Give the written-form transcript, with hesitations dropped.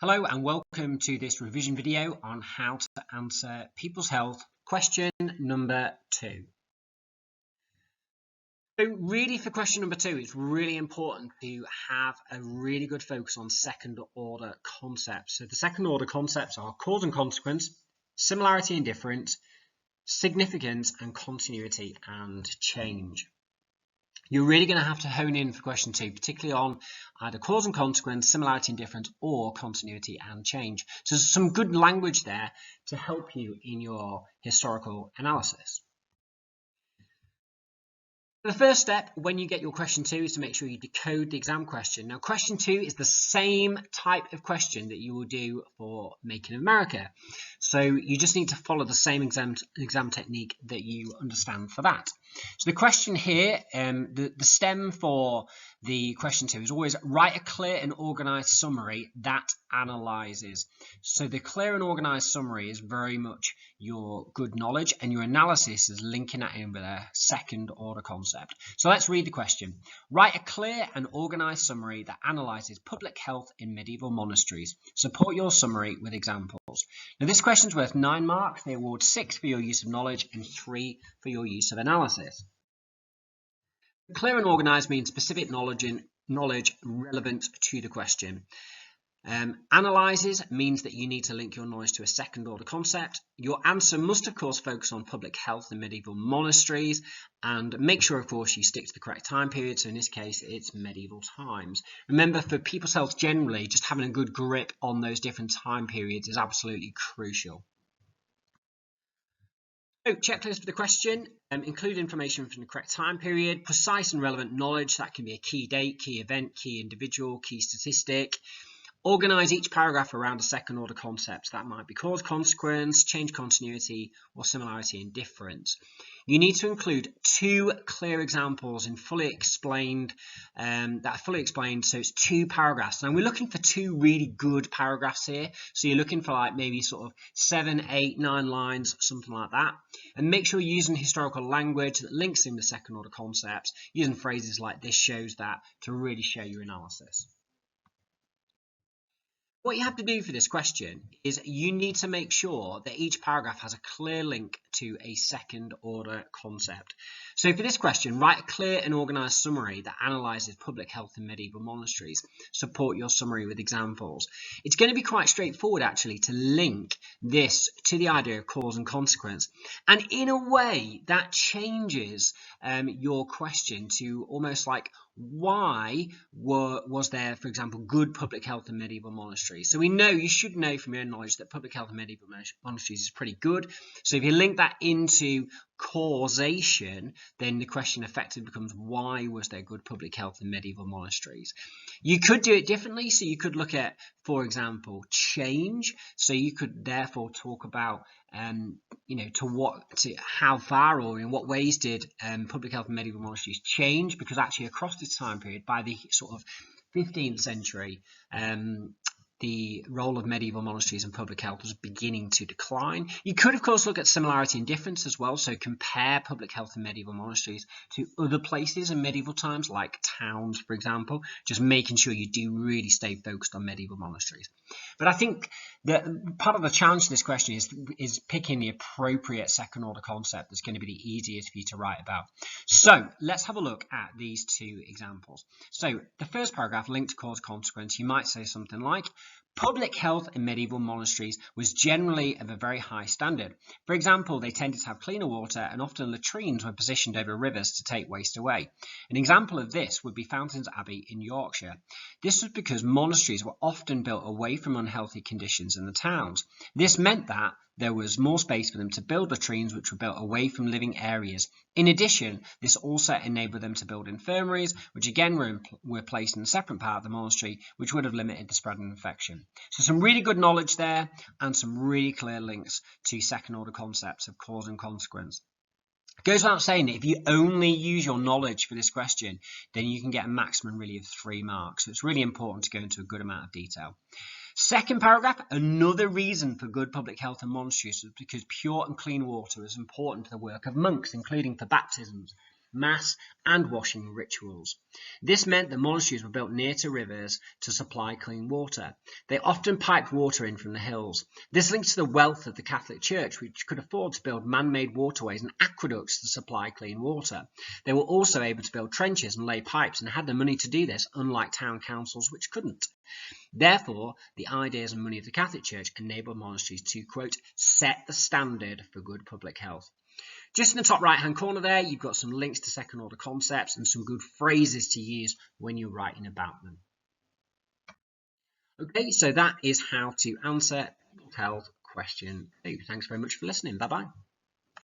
Hello and welcome to this revision video on how to answer People's Health question number 2. So really for question number 2, it's really important to have a really good focus on second order concepts. So the second order concepts are cause and consequence, similarity and difference, significance and continuity and change. You're really going to have to hone in for question 2, particularly on either cause and consequence, similarity and difference, or continuity and change. So there's some good language there to help you in your historical analysis. The first step when you get your question 2 is to make sure you decode the exam question. Now, question 2 is the same type of question that you will do for Making America. So you just need to follow the same exam technique that you understand for that. So the question here, the stem for the question 2 is always write a clear and organized summary that analyzes. So the clear and organized summary is very much your good knowledge, and your analysis is linking that in with a second order concept. So let's read the question. Write a clear and organized summary that analyzes public health in medieval monasteries. Support your summary with examples. Now this question is worth 9 marks. They award 6 for your use of knowledge and 3 for your use of analysis. Clear and organized means specific knowledge relevant to the question. Analyzes means that you need to link your knowledge to a second order concept. Your answer must of course focus on public health in medieval monasteries, and make sure of course you stick to the correct time period. So in this case it's medieval times. Remember, for people's health generally, just having a good grip on those different time periods is absolutely crucial. So, checklist for the question, include information from the correct time period, precise and relevant knowledge, that can be a key date, key event, key individual, key statistic. Organize each paragraph around a second order concept. That might be cause, consequence, change, continuity, or similarity and difference. You need to include 2 clear examples in fully explained, that are fully explained, so it's 2 paragraphs. Now we're looking for 2 really good paragraphs here. So you're looking for like maybe sort of 7, 8, 9 lines, something like that. And make sure you're using historical language that links in the second order concepts. Using phrases like this shows that to really show your analysis. What you have to do for this question is you need to make sure that each paragraph has a clear link to a second order concept. So for this question, write a clear and organized summary that analyzes public health in medieval monasteries. Support your summary with examples. It's going to be quite straightforward actually to link this to the idea of cause and consequence. And in a way that changes your question to almost like, why was there, for example, good public health in medieval monasteries? So we know, you should know from your own knowledge, that public health in medieval monasteries is pretty good. So if you link that into causation, then the question effectively becomes, why was there good public health in medieval monasteries? You could do it differently. So you could look at, for example, change. So you could therefore talk about how far or in what ways did public health in medieval monasteries change, because actually across this time period, by the sort of 15th century, the role of medieval monasteries and public health was beginning to decline. You could, of course, look at similarity and difference as well. So compare public health in medieval monasteries to other places in medieval times, like towns, for example, just making sure you do really stay focused on medieval monasteries. But I think that part of the challenge to this question is picking the appropriate second order concept that's going to be the easiest for you to write about. So let's have a look at these 2 examples. So the first paragraph, linked to cause consequence, you might say something like, public health in medieval monasteries was generally of a very high standard. For example, they tended to have cleaner water, and often latrines were positioned over rivers to take waste away. An example of this would be Fountains Abbey in Yorkshire. This was because monasteries were often built away from unhealthy conditions in the towns. This meant that there was more space for them to build latrines which were built away from living areas. In addition, this also enabled them to build infirmaries, which again were placed in a separate part of the monastery, which would have limited the spread of infection. So some really good knowledge there, and some really clear links to second order concepts of cause and consequence. It goes without saying that if you only use your knowledge for this question, then you can get a maximum really of 3 marks. So it's really important to go into a good amount of detail. Second paragraph, another reason for good public health in monasteries was because pure and clean water is important to the work of monks, including for baptisms. mass and washing rituals. This meant that monasteries were built near to rivers to supply clean water. They often piped water in from the hills. This links to the wealth of the Catholic Church, which could afford to build man-made waterways and aqueducts to supply clean water. They were also able to build trenches and lay pipes and had the money to do this, unlike town councils which couldn't. Therefore, the ideas and money of the Catholic Church enabled monasteries to, quote, set the standard for good public health. Just in the top right-hand corner there, you've got some links to second-order concepts and some good phrases to use when you're writing about them. Okay, so that is how to answer public health question 2. Thanks very much for listening. Bye-bye.